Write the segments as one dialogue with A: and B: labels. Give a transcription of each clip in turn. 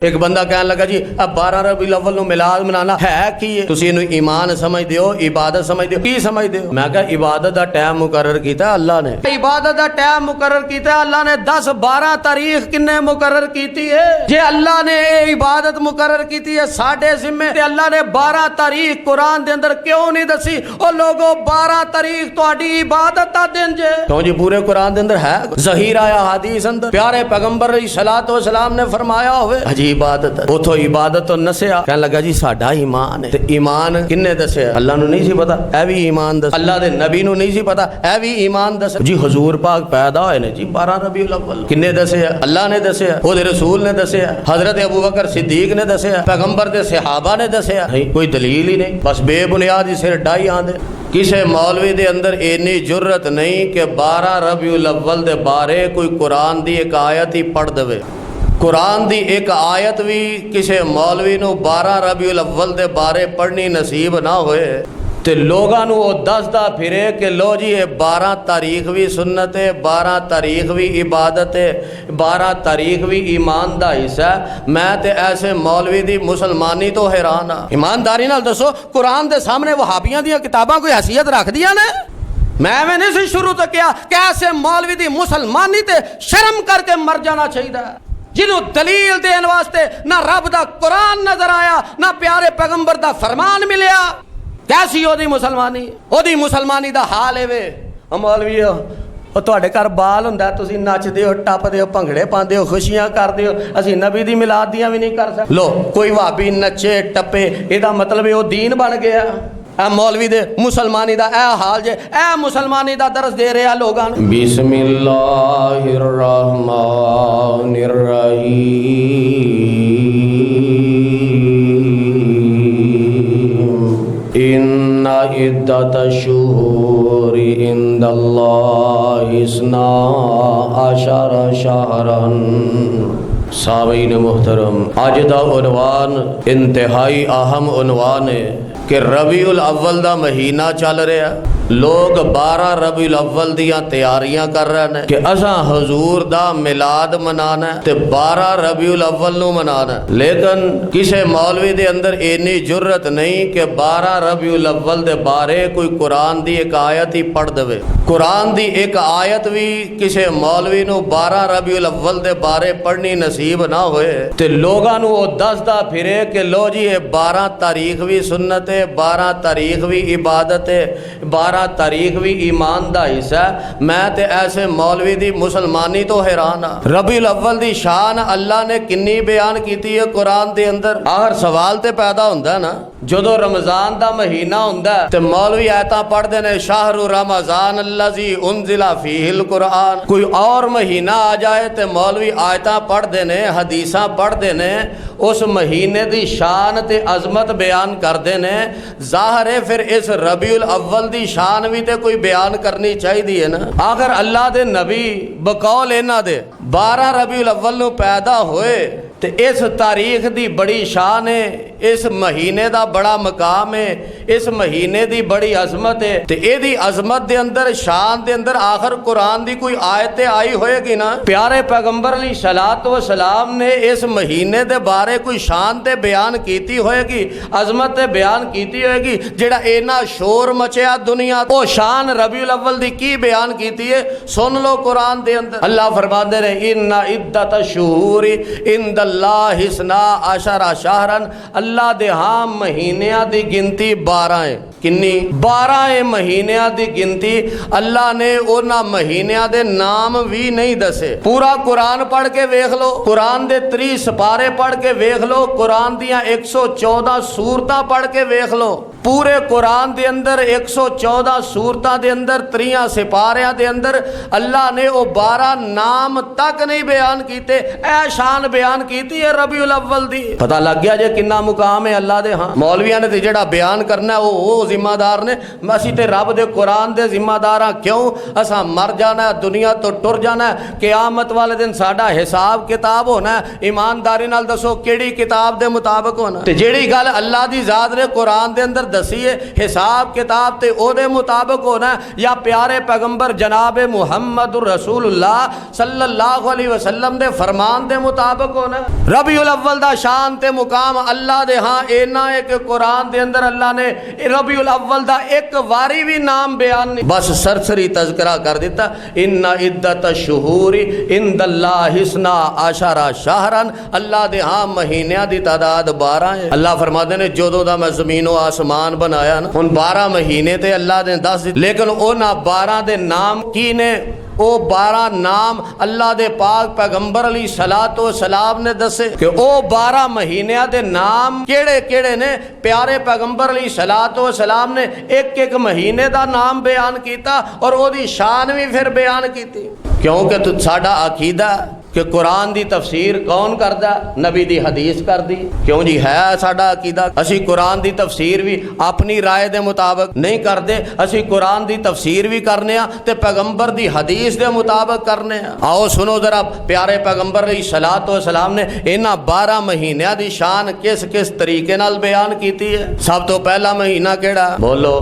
A: एक बंदा कहन लगा जी अब 12 रबीउल अव्वल नूं मिलाद मनाना है की है, तुसीं इहनूं ईमान समझदे हो, इबादत समझदे हो, की समझदे हो? मैं कहा इबादत दा टाइम मुकर्रर कीता अल्लाह ने, इबादत दा टाइम मुकर्रर कीता अल्लाह ने। 10-12 तारीख किन्ने मुकर्रर कीती है? जे अल्लाह ने इबादत मुकर्रर कीती है साडे जिम्मे ते अल्लाह ने 12 तारीख कुरान दे अंदर क्यों नहीं दसी? ओ लोगो 12 तारीख तुहाडी इबादत दा दिन जे, क्यों जी पूरे कुरान दे अंदर है ज़हीर आया हदीस अंदर प्यारे पैगंबर अलैहिस्सलातु वस्सलाम ने फरमाया होवे अजी इबादत उथों इबादत तो नसिया कहन लगा जी साडा ईमान है। ते ईमान किन्ने दसिया? अल्लाह नूं नहीं सी पता, ए भी ईमान दस, अल्लाह दे नबी नूं नहीं सी पता, ए भी ईमान दस जी। हुजूर पाक पैदा होए ने जी 12 रबीउल अव्वल, किन्ने दसिया? अल्लाह ने दसिया, ओदे रसूल ने दसिया, हजरत अबू बकर सिद्दीक ने दसिया, पैगंबर दे सहाबा ने दसिया। नहीं कोई दलील ही नहीं, बस बेबुनियाद सिर डाई आंदे। किसे मौलवी दे अंदर इन्नी जुर्रत नहीं कि 12 रबीउल अव्वल दे बारे कोई कुरान दी एक आयत ही पढ़ देवे। कुरान दी एक आयत भी किसे मौलवी नूं 12 रबीउल अव्वल दे बारे पढ़नी नसीब ना होए ते लोगां नूं वो दसदा फिरे कि लो जी ये 12 तारीख भी सुन्नत है, 12 तारीख भी इबादत है, 12 तारीख भी ईमान दा हिस्सा है। मैं ते ऐसे मौलवी दी मुसलमानी तो हैरान हाँ। ईमानदारी नाल दसो कुरान दे सामने वहाबियां दी किताबां कोई हैसियत रख दियां ने? मैं नहीं सी शुरू तो क्या कि ऐसे मौलवी दी मुसलमानी ते शर्म करके मर जाना चाहिए जिन्हों दलील देने वास्ते ना रब दा कुरान नजर आया ना प्यारे पैगंबर दा फरमान मिलिया। कैसी ओदी मुसलमानी दा हाल है वे मौलवीओ। तुहाडे घर बाल हुंदा तुसीं नचदे हो, टपदे हो, भंगड़े पांदे हो, खुशियां करदे हो, असीं नबी दी मिलाद दियां भी नहीं कर सकदे। लो कोई भाभी नचे टपे इहदा मतलब है वो दीन बन गया। ए मौलवी दे मुसलमानी दा ए हाल जे, ए मुसलमानी दा दर्स दे रहा लोगां नूं। बिस्मिल्लाहिर रहमानिर रहीम इन्ना इद्दतश-शुहूरि इंदल्लाहि इस्ना अशरा शहरन। सामीन मुहतरम, अज दा उनवान इंतहाई अहम उनवान है कि रबीउल अव्वल दा महीना चल रहा। लोग 12 रबीउल अव्वल दियां तैयारियां कर रहे हैं कि असां हजूर दा मिलाद मनाना ते 12 रबीउल अव्वल नूं मनाना। लेकिन किसे मौलवी दे अंदर इन्नी जुर्रत नहीं कि 12 रबीउल अव्वल दे बारे कोई कुरान दी एक आयत ही पढ़ देवे। कुरान दी एक आयत भी किसे मौलवी नूं 12 रबीउल अव्वल दे बारे पढ़नी नसीब ना होए ते लोगां नूं वो दसदा फिरे कि लो जी ये 12 तारीख भी सुन्नत है, 12 तारीख भी इबादत है, 12 तारीख भी ईमान दा हिस्सा है। मैं ते ऐसे मौलवी दी मुसलमानी तो हैरान हाँ। रबीउल अव्वल दी शान अल्लाह ने किन्नी बयान कीती है कुरान दे अंदर। आखिर सवाल ते पैदा हुंदा है ना, जदों रमजान दा महीना हुंदा है ते मौलवी आयतां पढ़दे ने शाहरु रमजान अल्लज़ी उनज़िला फ़ीहिल कुरान। कोई और महीना आ जाए ते मौलवी आयतां पढ़दे ने, हदीसां पढ़दे ने, उस महीने दी शान ते अजमत बयान करदे ने। ज़ाहिर है फिर इस रबीउल अव्वल दी शान भी ते कोई बयान करनी चाहिए ना। आखिर अल्लाह दे नबी बकौल इन्हां दे 12 रबीउल अव्वल नूं पैदा होए ते इस तारीख दी बड़ी शान है, इस महीने दा बड़ा मकाम है, इस महीने दी बड़ी अजमत है ते एदी अजमत दे अंदर शान दे अंदर आखिर कुरान दी कोई आयत आई होएगी ना। प्यारे पैगंबर अलैहिस्सलातु वस्सलाम ने इस महीने दे बारे कोई शान ते बयान कीती होएगी, अजमत ते बयान कीती होएगी जेड़ा इन्ना शोर मचिया दुनिया। ओ शान रबीउल अव्वल दी की बयान कीती है सुन लो कुरान दे अंदर। अल्लाह फरमांदे ने इन्ना इद्दतश-शुहूरि इंदल्लाहि इस्ना अशरा शहरन। अल्लाह दे हाँ महीनियां दी गिनती 12 है। किन्नी? 12 है महीनियां दी गिनती। अल्लाह ने उन्हां महीनियां दे नाम भी नहीं दसे। पूरा कुरान पढ़ के वेख लो, कुरान दे 30 सपारे पढ़ के वेख लो, कुरान दियां 114 सूरतां पढ़ के वेख लो। पूरे कुरान दे अंदर 114 सूरतां दे अंदर 30 सिपारियां दे अंदर अल्लाह ने वो 12 नाम तक नहीं बयान कीते। ऐ शान बयान कीती है रबीउल अव्वल दी। पता लग गया जे किन्ना मुकाम है अल्लाह दे। हाँ मौलवियां ने जेड़ा बयान करना है वो जिम्मेदार ने, असीं ते रब दे कुरान दे जिम्मेदार हाँ। क्यों? असां मर जाना है, दुनिया तो टुर जाना है, क़यामत वाले दिन साडा हिसाब किताब होना है। ईमानदारी नाल दसो केड़ी किताब दे मुताबिक होना? ते जेड़ी गल अल्लाह दी ज़ात ने कुरान दे अंदर दसी है हिसाब किताब ते ओदे मुताबिक होना है, या प्यारे पैगंबर जनाब मुहम्मद रसूलुल्लाह सल्लल्लाहु अलैहि वसल्लम दे फरमान दे मुताबिक होना? रबीउल अव्वल दा शान ते मुकाम अल्लाह दे हाँ इन्ना है कि कुरान दे अंदर अल्लाह ने रबीउल अव्वल दा एक वारी भी नाम बयान नहीं, बस सरसरी तज़किरा कर दिता। इन्ना इद्दत शुहूरी इंदल्लाहि इस्ना अशरा शहरन, अल्लाह दे हाँ महीनों की तादाद 12 है। अल्लाह फरमाते ने जदों दा मैं जमीनो आसमान बनाया ना, हुण 12 महीने ते अल्लाह ने दस, लेकिन उन्हां 12 दे नाम की ने? ओ 12 नाम अल्लाह दे पाक पैगंबर अली सलातो सलाम ने दसे कि ओ 12 महीनों के नाम केड़े केड़े ने। प्यारे पैगंबर अली सलातो सलाम ने एक एक महीने का नाम बयान किया और ओदी शान भी फिर बयान की, क्योंकि तू साडा अकीदा कि कुरान दी तफसीर कौन करदा? नबी दी हदीस कर दी। क्यों जी? है साडा अकीदा। असी कुरान दी तफसीर भी अपनी राय दे मुताबिक नहीं करते, असी कुरान दी तफसीर भी करने ते पैगंबर दी हदीस दे मुताबिक करने। आओ सुनो जरा, प्यारे पैगंबर अली सलातो सलाम ने इन्हां 12 महीनों की शान किस किस तरीके नाल बयान की है। सब तो पहला महीना केड़ा? बोलो,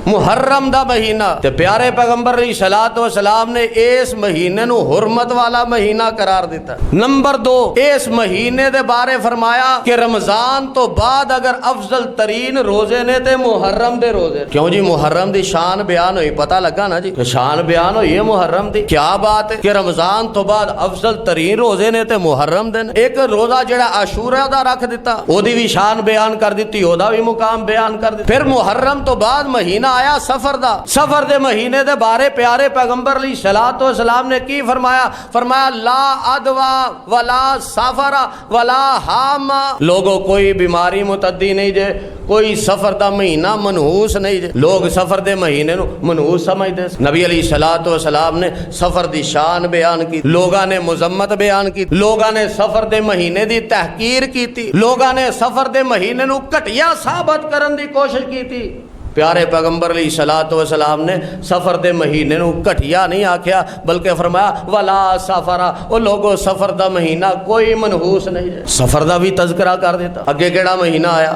A: मुहर्रम दा महीना। ते प्यारे पैगंबर अली सलातो सलाम ने इस महीने नू हुरमत वाला महीना करार दिता। नंबर 2, इस महीने दे बारे फरमाया कि रमजान तो बाद अगर अफजल तरीन रोजे ने ते मुहर्रम दे रोजे। क्यों जी? मुहर्रम दी शान बयान हुई, पता लगा ना जी, शान बयान हुई है मुहर्रम दी। क्या बात है कि रमजान तो बाद अफजल तरीन रोजे ने ते मुहर्रम दिन। एक रोजा जेड़ा आशूरा दा रख दिता, ओदी भी शान बयान कर दी, ओदा भी मुकाम बयान कर दिता। फिर मुहर्रम तो बाद महीना आया सफर दा। सफर दे महीने दे बारे प्यारे पैगंबर अली सलातो सलाम ने की फरमाया? फरमाया ला अदवा वला सफरा वला हामा। लोगों कोई बीमारी मुतद्दी नहीं जे, कोई सफर दा महीना मनहूस नहीं जे। लोग सफर दे महीने नू मनहूस समझदे। नबी अली सलातो सलाम ने सफर दी शान बयान की, लोगां ने मुजम्मत बयान की, लोगां ने सफर दे महीने दी तहकीर की, लोगां ने सफर दे महीने नू घटिया साबित करन दी कोशिश की थी। प्यारे पैगंबर अली सलातो सलाम ने सफर दे महीने नू घटिया नहीं आख्या, बल्कि फरमाया वला सफरा। ओ लोगो सफर दा महीना कोई मनहूस नहीं है। सफर दा भी तज़किरा कर दिता। अगे केड़ा महीना आया?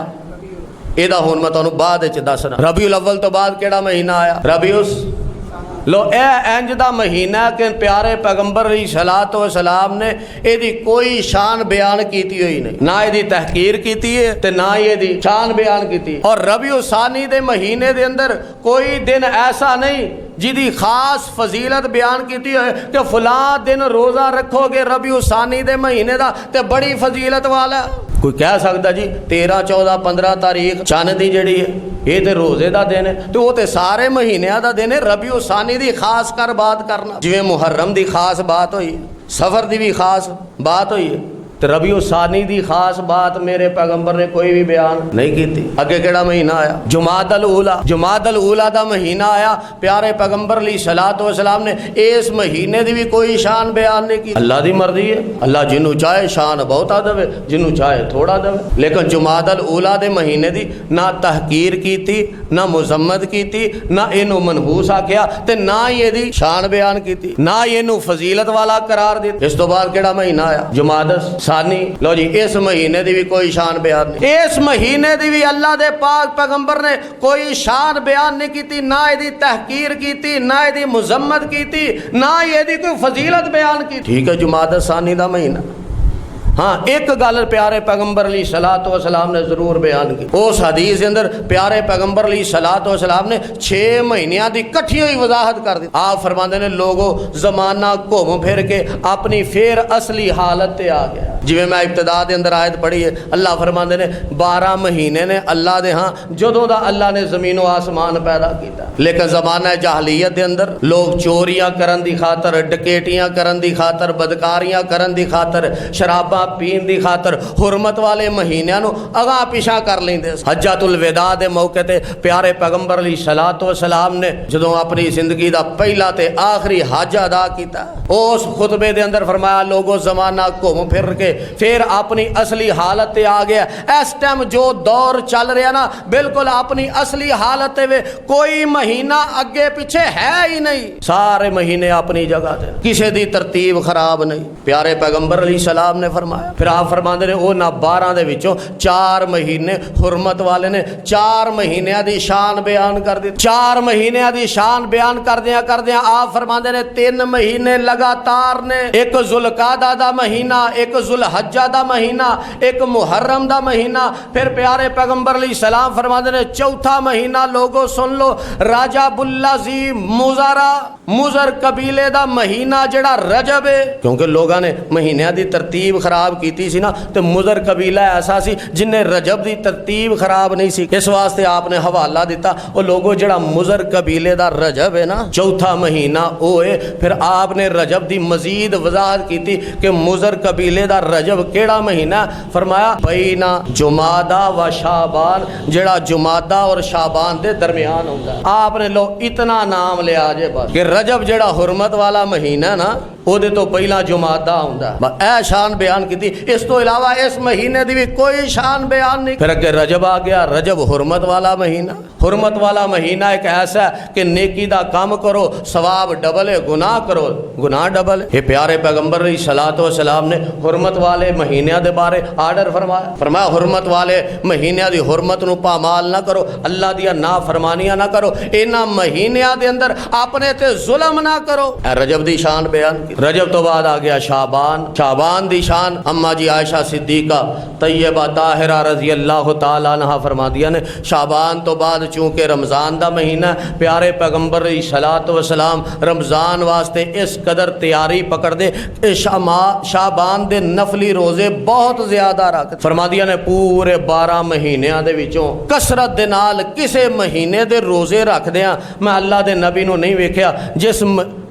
A: एदा हुण मैं तुहानू बाद विच दसना। रबीउल अव्वल तो बाद केड़ा महीना आया? रबीउस लो ए इंज दा महीना कि प्यारे पैगंबर अली सलातो सलाम ने एदी कोई शान बयान की हुई नहीं, ना एदी तहकीर की है ते ना ही एदी शान बयान की। और रबीउ सानी दे महीने दे अंदर कोई दिन ऐसा नहीं जिदी खास फजीलत बयान की कि फलां दिन रोज़ा रखोगे रबीउ सानी दे महीने दा ते बड़ी फजीलत वाला। कोई कह सकता जी 13, 14, 15 तारीख चन्न दी जड़ी है ये तो रोजे का दिन है, तो वो तो सारे महीनों का दिन है। रबीउ सानी दी खास कर बात करना, जिवें मुहर्रम दी खास बात हुई, सफर दी भी खास बात हुई है, तो रबीउ सानी दी खास बात मेरे पैगंबर ने कोई भी बयान नहीं की थी। अगे केड़ा महीना आया? जुमादल ऊला। जुमादल ऊला दा महीना आया। प्यारे पैगंबर अली सलातो सलाम ने इस महीने दी भी कोई शान बयान नहीं की। अल्लाह दी मर्जी है, अल्लाह जिन्हों चाहे शान बहुता देवे, जिन्हों चाहे थोड़ा देवे। लेकिन जुमादल ऊला दे महीने दी ना तहकीर की थी, ना मुजम्मत की थी, ना इनू मनहूस आख्या ते ना ही इहदी शान बयान की थी, ना ही इनू फजीलत वाला करार दिता। इस तो बाद केड़ा महीना आया? जुमादस सानी। लो जी, इस महीने की भी कोई शान बयान नहीं। इस महीने की भी अल्लाह दे पाक पैगंबर ने कोई शान बयान नहीं की, ना इसकी तहकीर की, ना इसकी मुजम्मत की, ना इसकी कोई फजीलत बयान की। ठीक है, जुमाद सानी का महीना। हाँ, एक गल प्यारे पैगंबर अली सलातो सलाम ने जरूर बयान की। उस हदीस के अंदर प्यारे पैगंबर अली सलातो सलाम ने 6 महीनों की कट्ठी हुई वजाहत कर दी। आप फरमाते ने लोगों जमाना घूम फिर के अपनी फिर असली हालत ते आ गया। जिवें मैं इब्तिदा के अंदर आयत पढ़ी है, अल्लाह फरमाते ने 12 महीने ने अल्लाह दे हाँ जदों दा अल्लाह ने जमीनो आसमान पैदा किया। लेकिन जमाना जहलीयत के अंदर लोग चोरियां करन दी खातर, डकैतियां करन दी खातर, बदकारियां करन दी खातर, शराबा पीन दी खातर हुरमत वाले महीनों नू अगां पिछा कर लेंदे। हज्जतुल विदा दे मौके ते प्यारे पैगंबर अली सलातो सलाम ने जदों अपनी जिंदगी दा पहला ते आखिरी हज अदा किया, उस खुतबे दे अंदर फरमाया लोगों जमाना घूम फिर के फिर अपनी असली हालत ते आ गया। इस टाइम जो दौर चल रहा ना, बिल्कुल अपनी असली हालत वे, कोई महीना अगे पिछे है ही नहीं, सारे महीने अपनी जगह ते, किसी दी तरतीब खराब नहीं। प्यारे पैगंबर अली सलाम ने फरमाया, फिर आप फरमाते ने वो ना 12 दे विचों 4 महीने हुरमत वाले ने 4 महीनों की शान बयान कर दी। 4 महीनों की शान बयान करदिया आप फरमाते ने 3 महीने लगातार ने, एक जुल्कादा दा महीना, एक जुल्हज्जा दा महीना, एक मुहर्रम दा महीना, फिर प्यारे पैगंबर अली सलाम फरमाते ने चौथा महीना लोगों सुन लो, राजा बुल्ला जी मुजर कबीले दा महीना जड़ा रजब है, क्योंकि लोगों ने महीनों की तरतीब खराब की सी ना, तो मुजर कबीला ऐसा सी जिन्हें रजब की तरतीब खराब नहीं सी, इस वास्ते आपने हवाला दिता वो लोगों जड़ा मुजर कबीले दा रजब है ना, चौथा महीना वो है। फिर आपने रजब की मजीद वजाहत की थी कि मुजर कबीले दा रजब केड़ा महीना, फरमाया बैना जुमादा व शाबान, जड़ा जुमादा और शाबान के दरमियान होता है। आपने लो इतना नाम लिया जे बस कि रजब जड़ा हुरमत वाला महीना ना, ਉਹਦੇ ਤੋਂ ਪਹਿਲਾਂ जुमादा आउंदा, ਇਹ शान बयान की। इस तो इलावा इस महीने की भी कोई शान बयान नहीं। फिर अगे रजब आ गया, रजब हुरमत वाला महीना। हुरमत वाला महीना एक ऐसा है कि नेकी दा काम करो सवाब डबल है, गुनाह करो गुनाह डबल है। ये प्यारे पैगंबर सलात व सलाम ने हुरमत वाले महीनों के बारे आर्डर फरमाया हुरमत वाले महीनों की हुरमत नूं पामाल ना करो, अल्लाह दियां ना फरमानियां ना करो, इन्हां महीनों के अंदर अपने ते जुल्म ना करो। रजब की शान बयान। रजब तो बाद आ गया शाबान दी शान। अम्मा जी आयशा सिद्दीका तैयबा ताहिरा रजी अल्लाह तआला अन्हा फरमा दिया ने, शाबान तो बाद चूंकि रमज़ान दा महीना, प्यारे पैगंबर सलात व सलाम रमज़ान वास्ते इस कदर तैयारी पकड़ दे, शाबान दे नफली रोज़े बहुत ज़्यादा रख। फरमा दिया ने पूरे 12 महीनों दे विचों कसरत दे नाल किसे महीने दे रोज़े रखदियां मैं अल्लाह दे नबी नूं नहीं वेख्या जिस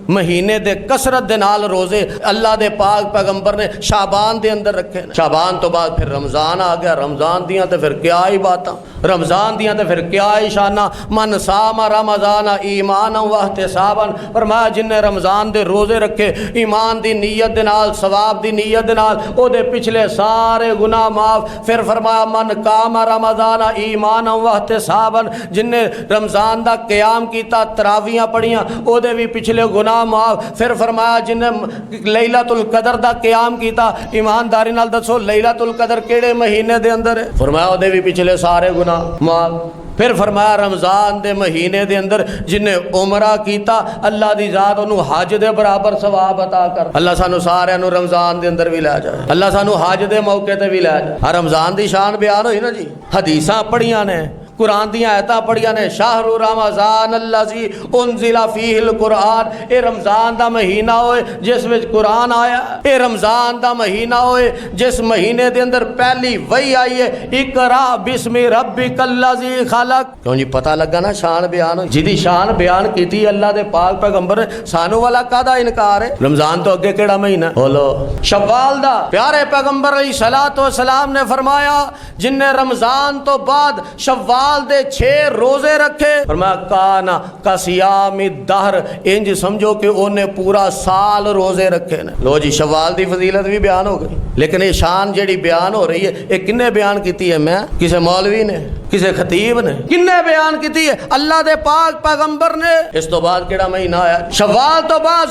A: महीने दे कसरत दे नाल रोजे अल्लाह दे पाक पैगंबर ने शाबान दे अंदर रखे। शाबान तो बाद फिर रमज़ान आ गया, रमज़ान दियाँ तो फिर क्या ही बातां, रमज़ान दियाँ तो फिर क्या ही शाना। मन सामा रमज़ान ईमान वहतिसाबन, फरमाया जिन्हें रमज़ान दे रोजे रखे ईमान दी नीयत दे नाल, सवाब दी नीयत दे नाल, ओदे पिछले सारे गुनाह माफ। फिर फरमाया मन कामा रमज़ान ईमान वहतिसाबन, जिन्हें रमज़ान दा क़याम कीता, तरावियाँ पढ़ियाँ, ओदे भी पिछले गुनाह माफ। फिर फरमाया जिन्हें लैलतुल कदर दा क़याम किया, ईमानदारी नाल दसो लैलतुल कदर केड़े महीने दे अंदर है, फरमाया ओदे भी पिछले सारे गुनाह माफ। फिर फरमाया रमज़ान दे महीने दे अंदर जिन्हें उमरा किया, अल्लाह दी ज़ात उन्होंने हज दे बराबर सवाब अता कर। अल्लाह सानू सारे रमज़ान दे अंदर भी लै जाए, अल्लाह सानू हज दे मौके ते भी लै जाए। रमज़ान दी शान बयान हुई ना जी, हदीसां पढ़ियां ने, कुरान दी आयतां पढ़ियां ने, शाहरु रमज़ान अल्लज़ी उन्ज़िला फ़ीहिल कुरान, ये रमज़ान दा महीना होए जिस विच कुरान आया, ये रमज़ान दा महीना होए जिस महीने दे अंदर पहली वही आई है, इक़रा बिस्मि रब्बिकल्लज़ी खलक। क्यों जी पता लगा ना शान बयान हो, जिदी शान बयान की अल्लाह दे पाक पैगंबर सानू वाला कादा इनकार है। रमज़ान तो अगे केड़ा महीना बोलो, शव्वाल दा। प्यारे पैगंबर अलैहिस्सलातु वस्सलाम ने फरमाया जिन्हें रमज़ान तो बाद शव्वाल दे 6 रोजे रखे, फरमाया काना कसियामी दहर, इंज समझो कि ओने पूरा साल रोजे रखे ने। लो जी शव्वाल दी फजीलत भी बयान हो गई, लेकिन ये शान जेड़ी बयान हो रही है ये किन्ने बयान की है? मैं किसी मौलवी ने, किसी खतीब ने, किन्ने बयान की है? अल्लाह दे पाक पैगंबर ने। इस तो बाद केड़ा महीना आया? शव्वाल तो बाद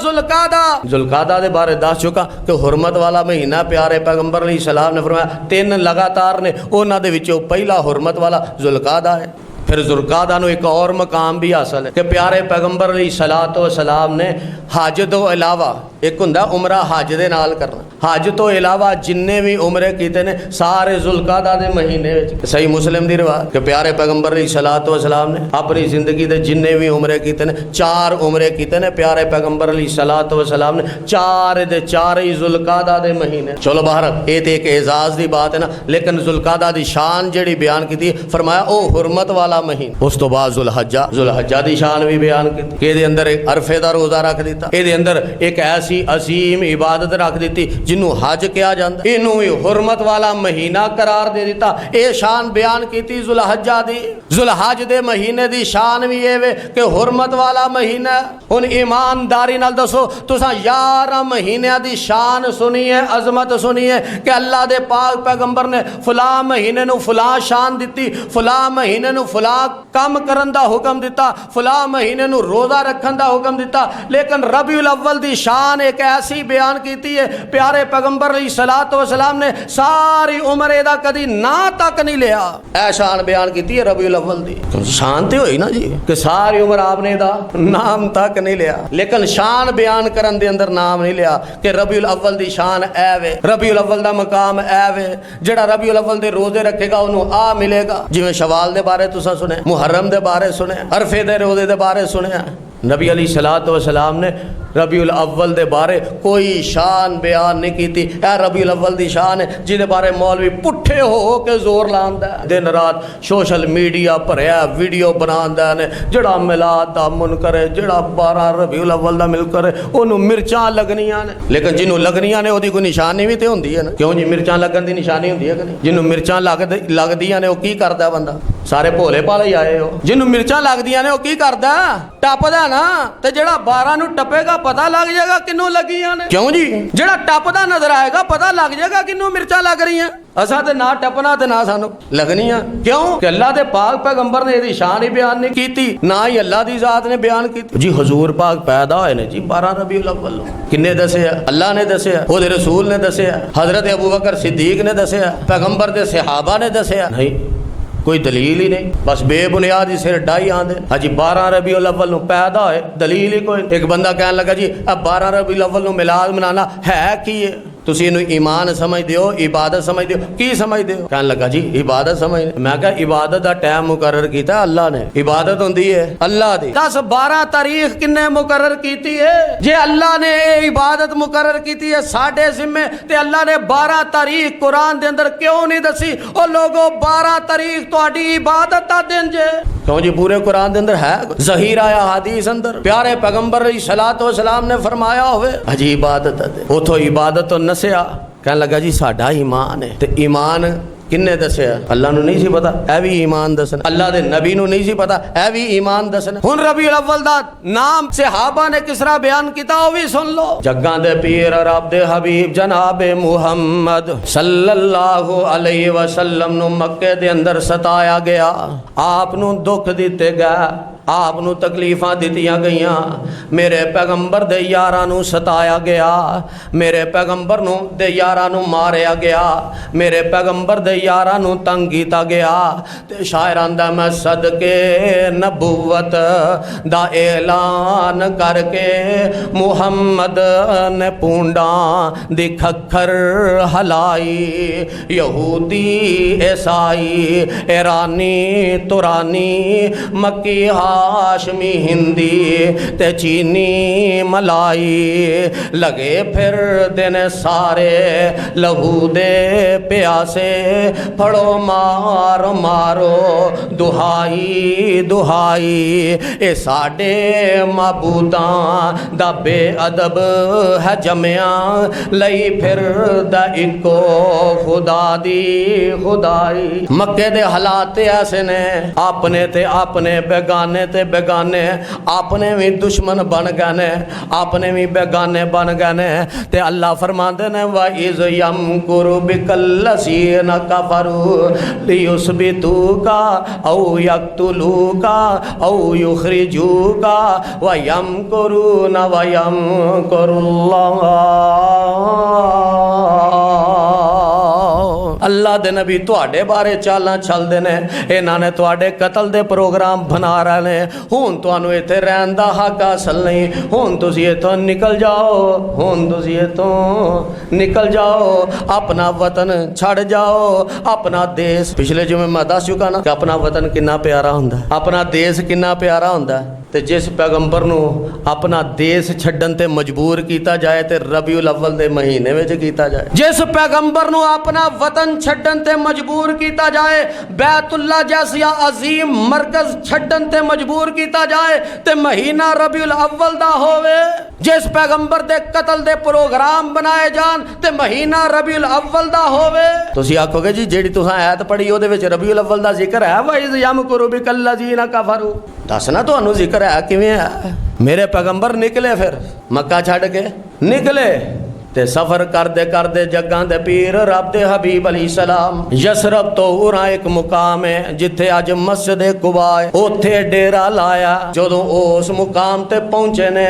A: जुल्कादा दे बारे दस चुका कि हुरमत वाला महीना प्यारे पैगंबर अलैहिस्सलाम ने फरमाया 3 लगातार ने, उन्हां दे विचों पहला हुरमत वाला जुल्कादा है। फिर जुल्कादा नूं एक और मकाम भी हासिल है कि प्यारे पैगंबर अलैहिस्सलातु वस्सलाम ने हज तो इलावा एक हुंदा उमरा हज दे नाल करना, हज तो इलावा जिन्ने भी उमरे कीते ने सारे जुल्कादा दे महीने विच। सही मुस्लिम दी रिवायत कि प्यारे पैगंबर अलैहिस्सलातु वस्सलाम ने अपनी जिंदगी दे जिन्ने भी उमरे कीते ने, 4 उमरे कीते ने प्यारे पैगंबर अलैहिस्सलातु वस्सलाम ने, 4 दे 4 ही जुल्कादा दे महीने। चलो बाहर ये तो एक एजाज दी बात है ना, लेकिन जुल्कादा दी शान जेड़ी बयान की फरमाया ओ हुरमत वाला वाला महीना। उस तो बाद जुलहज्जा दी शान भी बयान की। ਇਹਦੇ ਅੰਦਰ ਅਰਫੇ ਦਾ ਰੋਜ਼ਾ ਰੱਖ ਦਿੱਤਾ। ਇਹਦੇ ਅੰਦਰ ਇੱਕ ਐਸੀ ਅਸੀਮ ਇਬਾਦਤ ਰੱਖ ਦਿੱਤੀ ਜਿਹਨੂੰ ਹਜ ਕਿਹਾ ਜਾਂਦਾ। ਇਹਨੂੰ ਵੀ ਹੁਰਮਤ ਵਾਲਾ ਮਹੀਨਾ करार दे दिता। ਇਹ शान बयान की जुलहज्जा दी। जुलहज दे महीने दी शान भी ये वे कि हुरमत वाला महीना। हुन ईमानदारी नाल दसो तुसां 11 महीनों दी शान सुनी है, अजमत सुनी है कि अल्लाह दे पाक पैगंबर ने फला महीने नूं फला शान दिती, फला महीने नूं फला काम करन दा हुक्म दिता, फला महीने नूं रोज़ा रखन दा हुक्म दिता। लेकिन रबीउल अव्वल दी शान एक ऐसी बयान की है, प्यारे पैगंबर अलैहिस्सलातु वस्सलाम ने सारी उम्र दा कदी ना तक नहीं लिया। ऐ शान बयान की है रबीउल अव्वल दी। शान तो हुई ना जी कि सारी उम्र आपने दा नाम तक नहीं लिया, लेकिन शान बयान करन दे अंदर नाम नहीं लिया कि रबीउल अव्वल दी शान ऐ वे, रबीउल अव्वल दा मकाम ऐ वे, जेड़ा रबीउल अव्वल दे रोजे रखेगा उन्हों आ मिलेगा। जिवें शवाल दे बारे तुसां सुने, मुहर्रम दे बारे सुने, अरफे दे रोजे दे बारे सुने। नबी अलैहिस्सलातु वस्सलाम ने रबीउल अव्वल दे बारे कोई शान बयान नहीं की थी। ऐ रबीउल अव्वल दी शान है जिहदे बारे मौलवी पुट्ठे हो के जोर लांदा है। दिन रात सोशल मीडिया भरिया वीडियो बनांदा ने, जेड़ा मिलाद दा मुनकर है, जेड़ा 12 रबीउल अव्वल दा मिलकर है ओनू मिर्चां लगनियां ने। लेकिन जिन्हों लगनियां ने ओदी कोई निशानी भी तो हुंदी है ना। क्यों जी मिर्चां लगन दी निशानी हुंदी है कि नहीं? जिन्हों मिर्चां लगदियां ने वो की करदा बंदा? सारे भोले भाले ही आए हो। जिन्हों मिर्चां लगदियां ने वो की करदा? टपदा ना। ते जेड़ा 12 नूं टपेगा पता लग जाएगा किन्नों लगियां ने। क्यों जी? जेड़ा टपदा नजर आएगा पता लग जाएगा किन्नों मिर्चां लग रही हैं। असा ते ना टपना ते ना सानू लगनियां। क्यों कि अल्लाह दे पाक पैगंबर ने इहदी शान ही बयान नहीं की, ना ही अल्लाह दी जात ने बयान की। जी हुजूर पाक पैदा होए ने जी 12 रबीउल अव्वल। किन्ने दसिया? अल्लाह ने दसिया, ओदे रसूल ने दसिया, हजरत अबू बकर सिद्दीक ने दसिया, पैगंबर दे सहाबा ने दसिया? नहीं, कोई दलील ही नहीं। बस बेबुनियाद सिर डाई आंदे। हाजी 12 रबीउल अव्वल पैदा होए, दलील ही कोई। एक बंदा कहने लगा जी अब 12 रबीउल अव्वल मिलाद मनाना है की है? तुसी इनू ईमान समझदे हो, इबादत समझदे हो, की समझदे हो? कहने लगा जी इबादत समझ। मैं कहा इबादत का टाइम मुकर्रर किया अल्लाह ने। इबादत होंदी है अल्लाह दी। 10-12 तारीख किन्ने मुकर्रर की है? जे अल्लाह ने इबादत मुकर्रर की है साडे जिम्मे, ते अल्लाह ने 12 तारीख कुरान दे अंदर क्यों नहीं दसी? ओ लोगो 12 तारीख तुहाडी इबादत दा दिन जे। क्यों जी पूरे कुरान दे अंदर है ज़हीर आया हदीस अंदर प्यारे पैगंबर अलैहिस्सलातु वस्सलाम ने फरमाया होवे अजी इबादत है। उथों इबादत तो नसिया। कहने लगा जी साडा ईमान है। ते ईमान किन्ने दसिया? अल्लाह नूं नहीं सी पता, ऐ भी ईमान दसना। अल्लाह दे नबी नूं नहीं सी पता, ऐ भी ईमान दसना। हुन रबीउल अव्वल दा नाम सहाबा ने किस तरह बयान कीता ओ भी सुन लो। जग्गां दे पीर रब दे हबीब जनाबे मुहम्मद सल्लल्लाहु अलैहि वसल्लम नूं मक्के दे अंदर सताया गया। आप नूं दुख दिते गए, आप नूं तकलीफां दित्तियां गईयां। मेरे पैगंबर दे यारां नूं सताया गया, मेरे पैगंबर नूं दे यारां नूं मारिया गया, मेरे पैगंबर दे यारां नूं तंग कीता गया। ते शायरां दा मैं सदके नबूवत दा ऐलान करके मुहम्मद ने पूंडां दी खखर हलाई। यहूदी ईसाई ईरानी तुरानी मक्की हाशमी हिंदी ते चीनी मलाई लगे फिर दिन सारे लहू दे प्यासे। फड़ो मारो मारो दुहाई दुहाई ए साडे माबूदां दा बेअदब है जमिया। लई फिर दा इको खुदा दी खुदाई। मक्के दे हालात ऐसे ने, अपने ते अपने बेगाने ते बेगाने, अपने भी दुश्मन बन गए ने, अपने भी बेगाने बन गए ने। ते अल्लाह फरमाते ने वा इज़ यमकुरु बिकल्लज़ीना कफरू लियुस्बितूका औ यक्तुलूका औ युखरिजूका व यमकुरूना व यमकुरुल्लाह। अल्लाह दे नबी तुहाडे बारे चालां चलदे ने, इन्हां ने तुहाडे कतल दे प्रोग्राम बना रहे ने। हुण तुहानूं इत्थे रहण दा हक हासल नहीं, हुण तुसीं इत्थों निकल जाओ, हुण तुसीं इत्थों निकल जाओ, अपना वतन छड़ जाओ, अपना देश। पिछले जुमे मैं दस चुका ना कि अपना वतन कितना प्यारा हुंदा, अपना देश कितना प्यारा हुंदा। ते जिस पैगंबर नू अपना देश छड्डन ते मजबूर किया जाए तो रबीउल अव्वल दे महीने में किया जाए। जिस पैगंबर नू अपना वतन छड्डन ते मजबूर किया जाए, बैतुल्ला जैसा अजीम मरकज छड्डन ते मजबूर किया जाए ते महीना रबीउल अव्वल दा होवे। जिस पैगंबर दे कतल दे प्रोग्राम बनाए जान ते महीना रबीउल अव्वल दा होवे। तुसी आखोगे जी जेड़ी तुसां आयत पढ़ी ओदे विच रबीउल अव्वल दा जिक्र है, वाइज यमकुरु बिकल्लज़ीना कफरू। दसना तुहानू जिक्र है किवें है? मेरे पैगंबर निकले फिर मक्का छड़ के निकले ते सफर करदे करदे जग्गां दे पीर रब दे हबीब अलैहि सलाम यसरब तो उरा एक मुकाम है जिथे अज मस्जिद कुबा है, उथे डेरा लाया। जदों उस मुकाम ते पहुंचे ने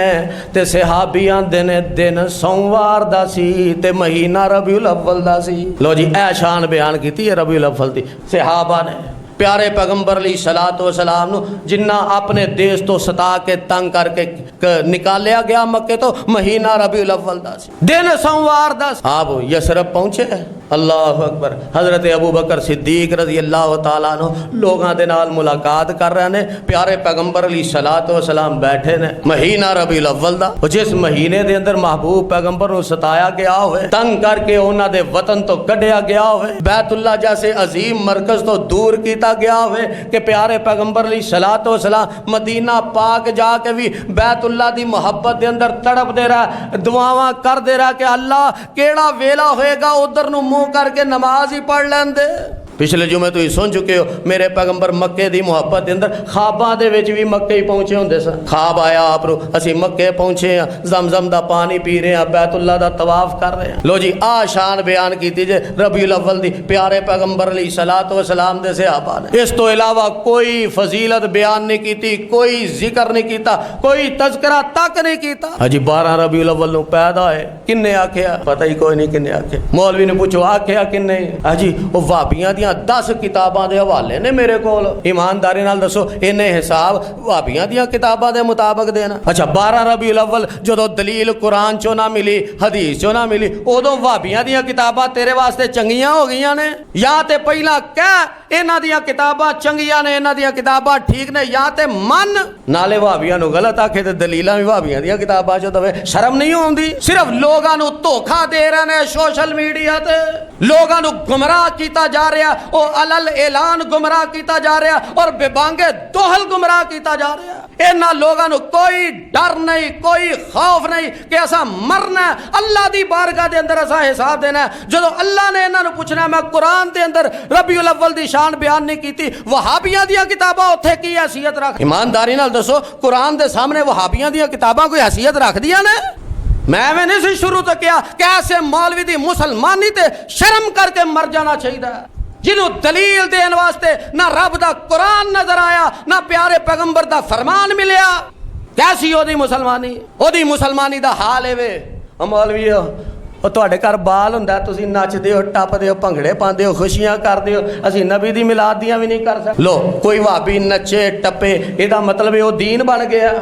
A: ते सहाबी आंदे ने दिन सोमवार दा सी ते महीना रबीउल अव्वल दा सी। लो जी ऐ शान बयान कीती है रबीउल अव्वल दी सहाबा ने। प्यारे पैगंबर अलैहिस्सलातु वस्सलाम नू जिन्ना अपने देश तो सता के तंग करके निकालिया गया मक्के तो महीना रबीउल अव्वल दा सी, दिन सोमवार दा। आप यसरब पहुंचे, अल्लाह अकबर। हजरत अबू बकर सिद्दीक रजी अल्लाह तआला अन्हु लोगां दे नाल मुलाकात कर रहे ने। प्यारे पैगंबर अलैहिस्सलातु वस्सलाम बैठे ने महीना रबीउल अव्वल दा। जिस महीने दे अंदर महबूब पैगंबर नू सताया गया होवे, तंग करके उन्हां दे वतन तो कढ़िया गया होवे, बैतुल्ला जैसे अजीम मरकज तो दूर कीता गया होवे कि प्यारे पैगंबर अलैहिस्सलातु वस्सलाम मदीना पाक जाके भी बैतुल्ला दी मोहब्बत दे अंदर तड़पदे रह, दुआवां करदे रह कि अल्लाह केड़ा वेला होएगा उधर नू मुंह करके नमाज ही पढ़ लेंदे। पिछले जुमे तुम सुन चुके हो मेरे पैगंबर मक्के दी मुहब्बत के अंदर खाबां दे विच भी मक्के ही पहुंचे होंदे सन। खाब आया आप असी मक्के पहुंचे हाँ, जमजम दा पानी पी रहे हैं, बैतुल्ला दा तवाफ कर रहे हैं। लो जी आ शान बयान की जे रबीउल अव्वल दी प्यारे पैगंबर अलैहिस्सलातु वस्सलाम दे सहाबा ने। इस तो इलावा कोई फजीलत बयान नहीं की, कोई जिक्र नहीं किया, कोई तज़किरा तक नहीं किया। अजी 12 रबीउल अव्वल नू पैदा है, किन्ने आख्या पता ही कोई नहीं किन्ने आखे। मौलवी ने पूछो आख्या किन्ने? अजी वो वाबियां दियां 10 किताबां दे हवाले ने मेरे कोल। ईमानदारी नाल दसो इन्हें हिसाब वाबियां दियां किताबां दे मुताबिक देना। अच्छा 12 रबीउल अव्वल जदों दलील कुरान चों ना मिली, हदीस चों ना मिली, उदों वाबियां दियां किताबां तेरे वास्ते चंगियां हो गईयां ने? या ते पहला कह इन्हां दियां किताबां चंगियां ने, इन्हां दियां किताबां ठीक ने, या ते मन नाले वाबियां नूं गलत आखे ते दलीलां भी वाबियां दियां किताबां चों दवे। शर्म नहीं आउंदी? सिर्फ लोगां नूं धोखा दे रहे ने सोशल मीडिया ते, लोगां नूं गुमराह कीता जा रहा, ओ अलल ऐलान गुमराह कीता जा रहा और बेबांगे दोहल गुमराह कीता जा रहा। इन्हां लोगां नूं कोई डर नहीं, कोई खौफ नहीं कि असा मरना है, अल्लाह दी बारगाह दे अंदर असा हिसाब देना है। जदों अल्लाह ने इन्हां नूं पुछना मैं कुरान दे अंदर रबीउल अव्वल दी शान बयान नहीं कीती, वहाबियां दियां किताबां उत्थे की हैसियत रख? ईमानदारी नाल दसो कुरान दे सामने वहाबियां दियां किताबां कोई हैसियत रखदियां ने? मैं नहीं सी शुरू तो किया कैसे मौलवी दी मुसलमानी ते शर्म करके मर जाना चाहिए, जिन्हों दलील देने वास्ते ना रब दा कुरान नजर आया ना प्यारे पैगंबर दा फरमान मिलया। कैसी ओदी मुसलमानी दा हाल है वे। मौलवी तुहाडे घर बाल हुंदा, तुसीं नचदे हो, टपदे हो, भंगड़े पांदे हो, खुशियां करदे हो, असीं नबी दी मिलाद दियां भी नहीं कर सकदे। लो कोई भाभी नचे टप्पे इहदा मतलब है वो दीन बन गया।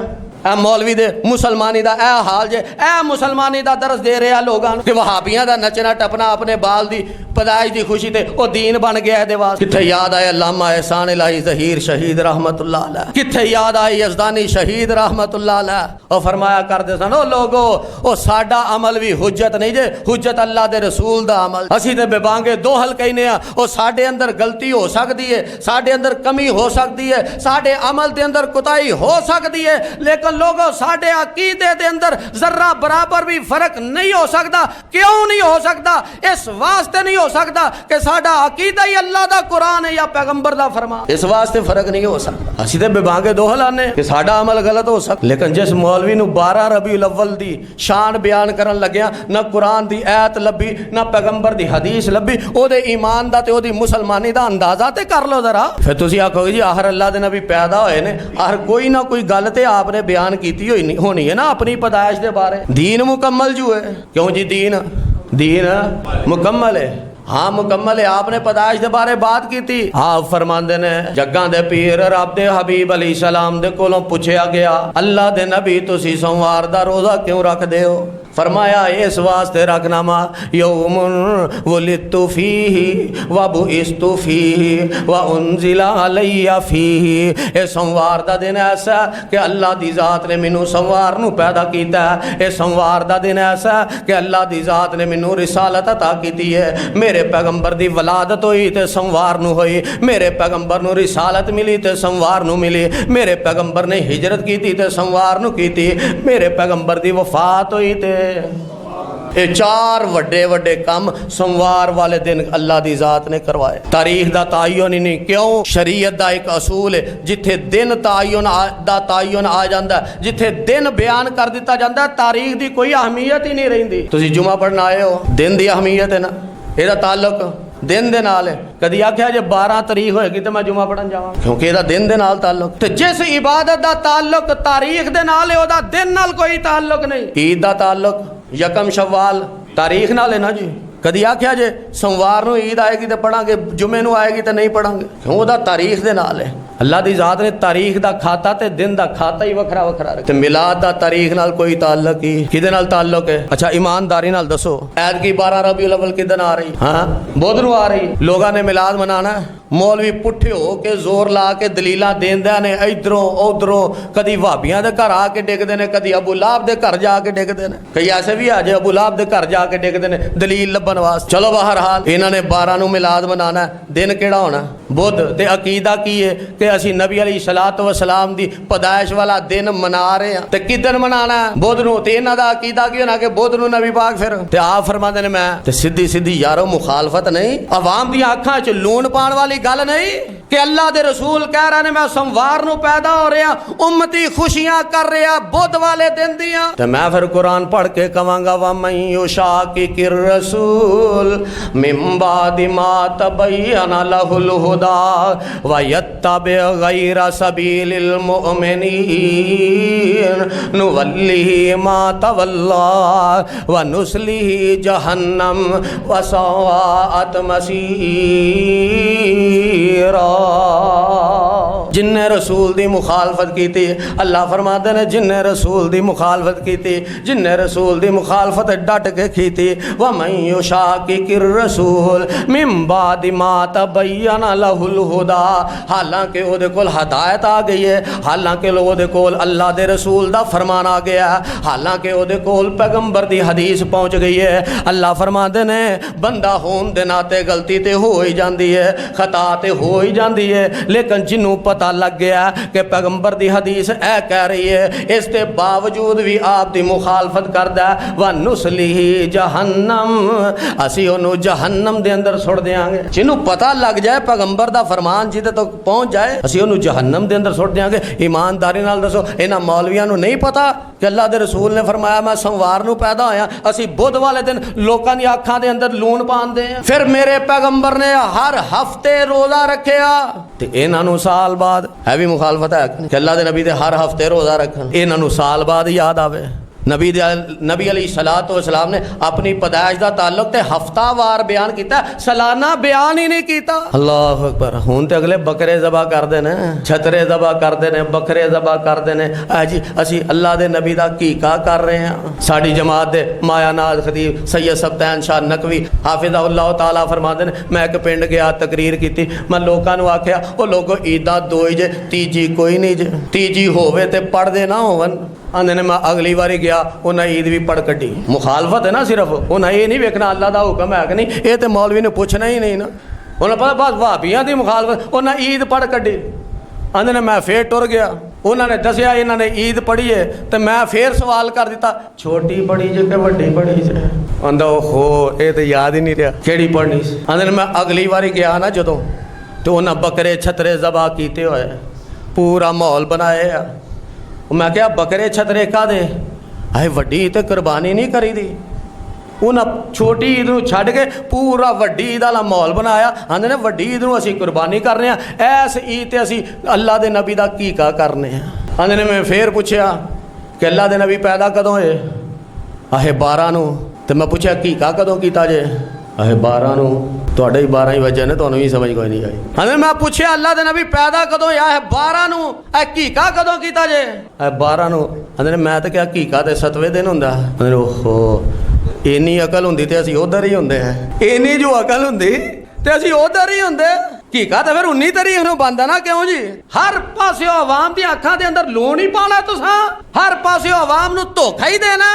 A: ए मौलवी दे मुसलमानी दा ए हाल जे, ए मुसलमानी दा दर्स दे रहा लोगां नूं कि वहाबियां दा नचना टपना अपने बाल दी पैदाइश दी खुशी ते ओ दीन बन गया है वास्ते। किथे याद आए अल्लामा एहसान इलाही ज़हीर शहीद रहमतुल्लाह अलैह, किथे याद आए यज़दानी शहीद रहमतुल्लाह अलैह। और फरमाया करदे सन ओ लोगो ओ साडा अमल भी हुज्जत नहीं जे, हुज्जत अल्लाह दे रसूल दा अमल। असीं ते बेबांगे दोहल कहने आ, ओ साडे अंदर गलती हो सकदी है, साडे अंदर कमी हो सकदी है, साडे अमल दे अंदर कुताही हो सकदी है, लेकिन लोगों साडे अकीदे दे अंदर जर्रा बराबर भी फर्क नहीं हो सकता। क्यों नहीं हो सकता? इस वास्ते नहीं हो सकता कि साडा अकीदा ही अल्लाह दा कुरान है या पैगंबर दा फरमान, इस वास्ते फर्क नहीं हो सकता। असीं ते बेबांगे दोहल आने कि साडा अमल गलत हो सकता। लेकिन जिस मौलवी नूं 12 रबीउल अव्वल दी शान बयान करन लग्या ना कुरान दी आयत लभी ना पैगंबर दी हदीस लभी, ओदे ईमान दा ते ओदी मुसलमानी दा अंदाजा ते कर लो जरा। फिर तुसीं आखोगे जी आखिर अल्लाह दे नबी पैदा होए ने, आखिर कोई ना कोई गल ते आपने बयान की होनी है ना अपनी पैदाइश के बारे। दीन मुकम्मल जो है, क्यों जी दीन मुकम्मल है, हाँ मुकम्मल है। आपने पैदाइश के बारे बात की थी। आप फरमांदे ने जग्गां दे पीर रब दे हबीब अलैहि सलाम दे कोलों पूछया गया अल्लाह दे नबी तुसी सोमवार दा रोजा क्यों रखदे हो? फरमाया इस वास्ते रखनामा यौमुन वुलिदतु फीही व बुइस्तु फीही व उन्जिला अलैया फीही। ये सोमवार दा दिन ऐसा कि अल्लाह दी जात ने मैनू सोमवार नू पैदा कीता है। ये सोमवार दा दिन ऐसा कि अल्लाह दी जात ने मैनू रिसालत अता कीती है। मेरे पैगंबर दी वलादत हुई ते सोमवार नू हुई, मेरे पैगंबर नू रिसालत मिली ते सोमवार नू मिली, मेरे पैगंबर ने हिजरत की ते सोमवार नू कीती, मेरे पैगंबर दी वफात हुई ते ये चार वड्डे वड्डे काम सोमवार वाले दिन अल्लाह दी जात ने करवाए। तारीख दा तायुन ही नहीं, क्यों? शरीयत दा एक असूल है, जिथे दिन तायुन आ जाता, जिथे दिन बयान कर दिता जाता, तारीख दी कोई अहमियत ही नहीं रहिंदी। तुसीं जुमा पढ़न आए हो, दिन दी अहमियत है ना, ਇਹਦਾ ताल्लुक दिन दे नाल है। कदी आख्या जे 12 तरीक होएगी तो मैं जुमा पढ़न जावां, क्योंकि ਇਹਦਾ दिन दे नाल ताल्लुक। ते जिस इबादत दा ताल्लुक तारीख दे नाल है, ਉਹਦਾ दिन नाल कोई ताल्लुक नहीं। ईद दा ताल्लुक यकम शव्वाल तारीख नाल है ना जी। कदी आख्या जे सोमवार नू ईद आएगी तो पढ़ांगे, जुमे नू आएगी तो नहीं पढ़ांगे, क्यों? ਉਹਦਾ तारीख दे नाल है। अल्लाह दी जात ने तारीख दा खाता ते दिन दा खाता ही वखरा वखरा रखे। मिलाद दा तारीख नाल कोई ताल्लुक ही, किदे नाल ताल्लुक है? अच्छा ईमानदारी नाल दसो, ऐत की 12 रबीउल अव्वल किदन आ रही? हाँ बुध नू आ रही। लोगों ने मिलाद मनाना, मौलवी पुठे हो के जोर ला के दलीलां देंदे ने इधरों उधरों, कदी भाबियां दे घर आके डिगदे ने, कदी अबू लाहब दे घर जाके डिगदे ने, कई ऐसे भी आ जाए अबू लाहब दे घर जाके डिगदे ने दलील लभन वास्ते। चलो बहरहाल इन्हां ने 12 नू मिलाद मनाना, दिन केड़ा होना? बुध। ते अकीदा की है कि असी नबी अली सलात व सलाम दी पैदाइश वाला दिन मना रहे हैं। ते किदन मनाना है? बुध नू। ते इन्हां दा अकीदा की होना कि बुध नू नबी पाक फिर ते आप फरमाते ने मैं ते सीधी सीधी यारो मुखालफत नहीं, अवाम दी आंखां च लून पाण वाली गल नहीं कि अल्लाह दे रसूल कह रहे ने मैं सोमवार नू पैदा हो रहा, उम्मती खुशियां कर रहा बुध वाले दिन दियां। ते मैं फिर कुरान पढ़ के कवांगा व मन युशाकिर रसूल मिन बादि मा तबय्यना लहुल हुदा व यत्तबि गैरा सबीलिल मुमिनीन नुवल्लिहि मा तवल्ला व नुस्लिहि जहन्नम व सवाअत मसीरा। जिन्ने रसूल दी मुखालफत की थी, अल्लाह फरमाते ने जिन्ने रसूल दी मुखालफत की थी, जिन्ने रसूल दी मुखालफत डट के की थी, व मन युशाकिर रसूल मिन बादि मा तबय्यना लहुल हुदा, हालांकि ओदे कोल हदायत आ गई है, हालांकि ओदे कोल अल्लाह दे रसूल दा फरमान आ गया, हालांकि ओदे कोल पैगंबर दी हदीस पहुंच गई है। अल्लाह फरमाते ने बंदा होने दे नाते गलती ते हो ही जाती है, खता ते हो ही जाती है, लेकिन जिन्हों पता लग गया कि पैगंबर दी हदीस ऐ कह रही है, इसके बावजूद भी आप दी मुखालफत करदा है, व नुस्लिही जहन्नम, असी ओनू जहन्नम दे अंदर सुट देंगे। जिन्हों पता लग जाए पैगंबर दा फरमान जिदे तक पहुंच जाए, असी ओनू जहन्नम दे अंदर सुट देंगे। ईमानदारी नाल दसो, इन्हां मौलवियां नू नहीं पता कि अल्लाह दे रसूल ने फरमाया मैं सोमवार नू पैदा होया, असी बुध वाले दिन लोकां दी आंखां दे अंदर लून पांदे हैं। फिर मेरे पैगंबर ने हर हफ्ते रोजा रखिया, ते इन्हां नू साल बाद है भी मुखालफत है कि अल्लाह दे नबी दे हर हफ्ते रोजा रखन, इन्हां नू साल बाद याद आवे। नबी अली सलात व सलाम ने अपनी पैदाइश का ताल्लुक ते हफ्तावार बयान किया, सालाना बयान ही नहीं किया। अल्लाह अकबर। हुण ते अगले बकरे ज़बा करते ने, छतरे ज़बा करते ने, बकरे ज़बा करते ने। जी असी अल्लाह दे नबी दा कीका कर रहे हैं। साड़ी जमात दे मायानाज खतीब सैयद सब्तैन शाह नकवी हाफिज़हुल्लाह ताला फरमाते हैं, मैं एक पिंड गया तकरीर की, मैं लोगों को आख्या वो लोगो ईदा दो ही जे, तीजी कोई नहीं जे, तीजी होवे ते पढ़दे ना होवन। आंदे ने मैं अगली बारी गया उन्हें ईद भी पढ़ कटी। मुखालफत है ना, सिर्फ उन्हें ये नहीं वेखना अल्लाह का हुक्म है कि नहीं, ये तो मौलवी ने पूछना ही नहीं ना, उन्हें पता बस भाबियां की मुखालफत, उन्हें ईद पढ़ कटी। आंदे ने मैं फिर टुर गया, उन्होंने दसिया इन्होंने ईद पढ़ी है, तो मैं फिर सवाल कर दिता छोटी पढ़ी जे कि वड्डी पढ़ी जे? आंदा ओहो ये तो याद ही नहीं रहा केड़ी पढ़नी सी। आंदे ने मैं अगली बारी गया ना जदों, तो उन्हें बकरे छतरे ज़बा किए हुए, पूरा माहौल बनाया। मैं क्या बकरे छतरे कादे? अरे वड्डी तो कुरबानी नहीं करी दी, उन्हें छोटी ईद नूं छड्ड के पूरा वड्डी ईद वाला माहौल बनाया। आंदे ने वड्डी ईद नूं असीं कुरबानी करने, ऐस ईद ते असीं अल्लाह दे नबी दा कीका करने। आंदे ने मैं फिर पूछया कि अल्लाह दे नबी पैदा कदों होए? आहे 12 नूं। ते मैं पूछया कीका कदों कीता जे? अहे 12 ਨੂੰ ਤੁਹਾਡੇ ਹੀ 12 ਹੀ ਵਜੇ ਨੇ ਤੁਹਾਨੂੰ ਵੀ ਸਮਝ ਕੋਈ ਨਹੀਂ ਆਈ ਹਨੇ ਮੈਂ ਪੁੱਛਿਆ ਅੱਲਾ ਦੇ ਨਬੀ ਪੈਦਾ ਕਦੋਂ ਆ ਹੈ 12 ਨੂੰ ਇਹ ਹਕੀਕਾ ਕਦੋਂ ਕੀਤਾ ਜੇ ਇਹ 12 ਨੂੰ ਹਨੇ ਮੈਂ ਤਾਂ ਕਿਹਾ ਹਕੀਕਾ ਤੇ 7ਵੇਂ ਦਿਨ ਹੁੰਦਾ ਹਨੇ ਓਹੋ ਇੰਨੀ ਅਕਲ ਹੁੰਦੀ ਤੇ ਅਸੀਂ ਉਧਰ ਹੀ ਹੁੰਦੇ ਹਾਂ ਇੰਨੀ ਜੋ ਅਕਲ ਹੁੰਦੀ ਤੇ ਅਸੀਂ ਉਧਰ ਹੀ ਹੁੰਦੇ ਹਕੀਕਤ ਫਿਰ 19 ਤਰੀਕ ਨੂੰ ਬੰਦਾ ਨਾ ਕਿਉਂ ਜੀ ਹਰ ਪਾਸਿਓਂ ਆਵਾਮ ਦੀ ਅੱਖਾਂ ਦੇ ਅੰਦਰ ਲੂਣ ਹੀ ਪਾਣਾ ਤੁਸੀਂ ਹਰ ਪਾਸਿਓਂ ਆਵਾਮ ਨੂੰ ਧੋਖਾ ਹੀ ਦੇਣਾ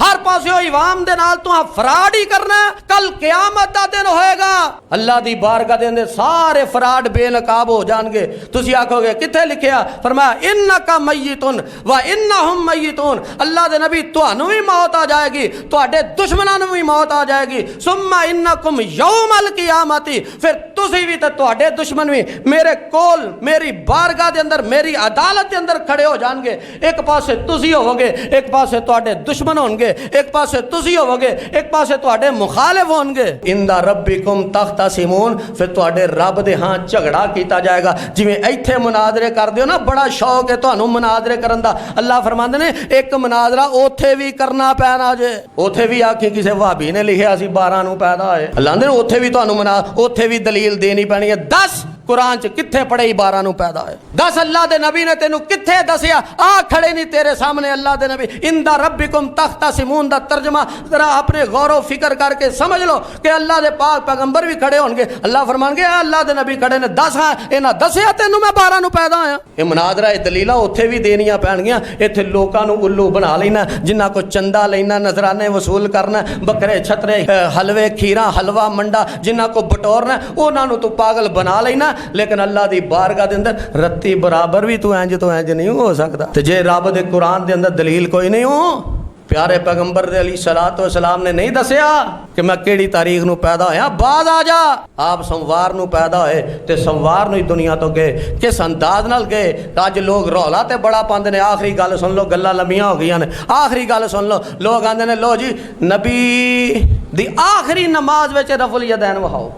A: हर पासों इमाम दे नाल तू फराड ही करना कल क़यामत दा दिन होएगा अल्लाह दी बारगाह दे अंदर सारे फराड बेनकाब हो जाएंगे तुसी आखोगे किथे लिखिया फरमाया इन्नका मय्यितुन व इन्नहुम मय्यितुन अल्लाह दे नबी तुहानू भी मौत आ जाएगी तुहाडे दुश्मनां नू भी मौत आ जाएगी सुम्मा इन्नकुम यौमल क़ियामती फिर तुसी भी ते तुहाडे दुश्मन भी मेरे कोल मेरी बारगाह दे अंदर मेरी अदालत दे अंदर खड़े हो जाएंगे एक पासे तुसी होवोगे एक पासे तुहाडे दुश्मन होंगे एक पासे तुसी होवोगे एक पासे तुहाडे मुखालिफ होंगे इंदा रब्बिकुम तख्तसिमून फिर तुहाडे रब दे हां झगड़ा कीता जाएगा जिवें इत्थे मुनाजरे करदे हो ना बड़ा शौक है तुहानू मुनाजरे करन दा अल्लाह फरमांदे ने एक मुनाजरा ओथे भी करना पैना जे ओथे भी आखी किसी भाभी ने लिखिया सी 12 नू पैदा होए अल्लाह ने ओथे भी तुहानू ओथे भी दलील देनी पैनी है 10 कुरान च किथे पढ़े 12 नू पैदा होए 10 अल्लाह दे नबी ने तेनू किथे दसिया आ खड़े नहीं तेरे सामने अल्लाह दे नबी इंदा रब्बिकुम तख्तसिमून दा तर्जमा जरा अपने गौर फिक्र करके समझ लो कि अल्लाह दे पाक पैगंबर भी खड़े होंगे अल्लाह फरमानगे अल्लाह दे नबी खड़े ने 10 इन्हां दसिया तेनू मैं 12 नू पैदा होया ये मुनाजरा ये दलीलां उत्थे भी देनियां पैणगियां इत्थे लोकां नू उल्लू बना लेना जिन्हां को चंदा लेना नजराने वसूल करना बकरे छतरे हलवे खीरा हलवा मंडा जिन्हां को बटोरना उन्हां नू तू पागल बना लेना लेकिन अल्लाह दी बारगाह दे अंदर रत्ती बराबर भी तू इंज तो इंज नहीं हो सकता ते जे रब दे कुरान दे अंदर दलील कोई नहीं हो प्यारे पैगंबर दे अली सलातो सलाम ने नहीं दसिया कि मैं केड़ी तारीख नू पैदा होया बाद आ जा आप सोमवार नू पैदा होए ते सोमवार नू ही दुनिया तो गए किस अंदाज नाल गए अज लोग रौला ते बड़ा पांदे ने आखिरी गल सुन लो गल्लां लंबियां हो गईयां ने आखिरी गल सुन लो लोग आंदे ने लो जी नबी दी आखिरी नमाज विच रफुल यदैन वहाओ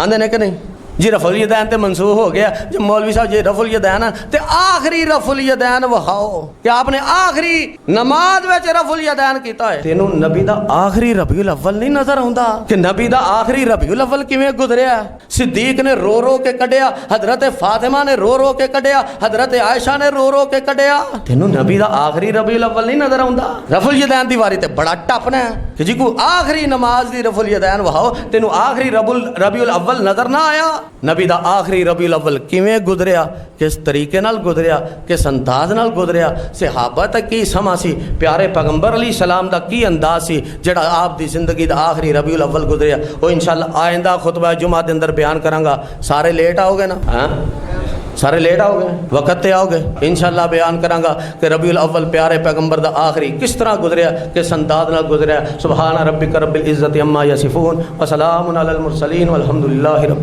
A: आंदे ने कि नहीं जी रफुल यदैन ते मनसूख हो गया जो मौलवी साहब जी रफुल यदैन ते आखिरी रफुल यदैन वहाओ कि आपने आखिरी नमाज विच रफुल यदैन कीता है तेनू नबी दा आखिरी रबीउल अव्वल नहीं नजर आउंदा कि नबी दा आखिरी रबीउल अव्वल किवें गुजरिया सिद्दीक ने रो के कढिया हजरत फातिमा ने रो के कढिया हजरत आयशा ने रो के कढिया तेनू नबी दा आखिरी रबीउल अव्वल नहीं नजर आउंदा रफुल यदैन दी वारी ते बड़ा टपना है कि जी को आखिरी नमाज दी रफुल यदैन वहाओ तेनू आखिरी रबीउल अव्वल नजर ना आया नबी दा आखिरी रबीउल अव्वल किवें गुजरिया किस तरीके नाल गुजरिया किस अंदाज नाल गुजरिया सहाबा तक की समा सी प्यारे पैगंबर अली सलाम दा की अंदाज सी जेड़ा आप दी जिंदगी दा आखिरी रबीउल अव्वल गुजरिया वो इंशाअल्लाह आइंदा खुतबा जुमा दे अंदर बयान करांगा सारे लेट आओगे ना हां सारे लेट आओगे वक्त ते आओगे इंशाअल्लाह बयान करांगा कि रबीउल अव्वल प्यारे पैगंबर दा आखिरी किस तरह गुजरिया किस अंदाज नाल गुजरिया सुभान रब्बिक रब्बिल इज्जति अम्मा यसिफून व सलामुन अलल मुरसलीन वल्हम्दुलिल्लाहि रब्बिल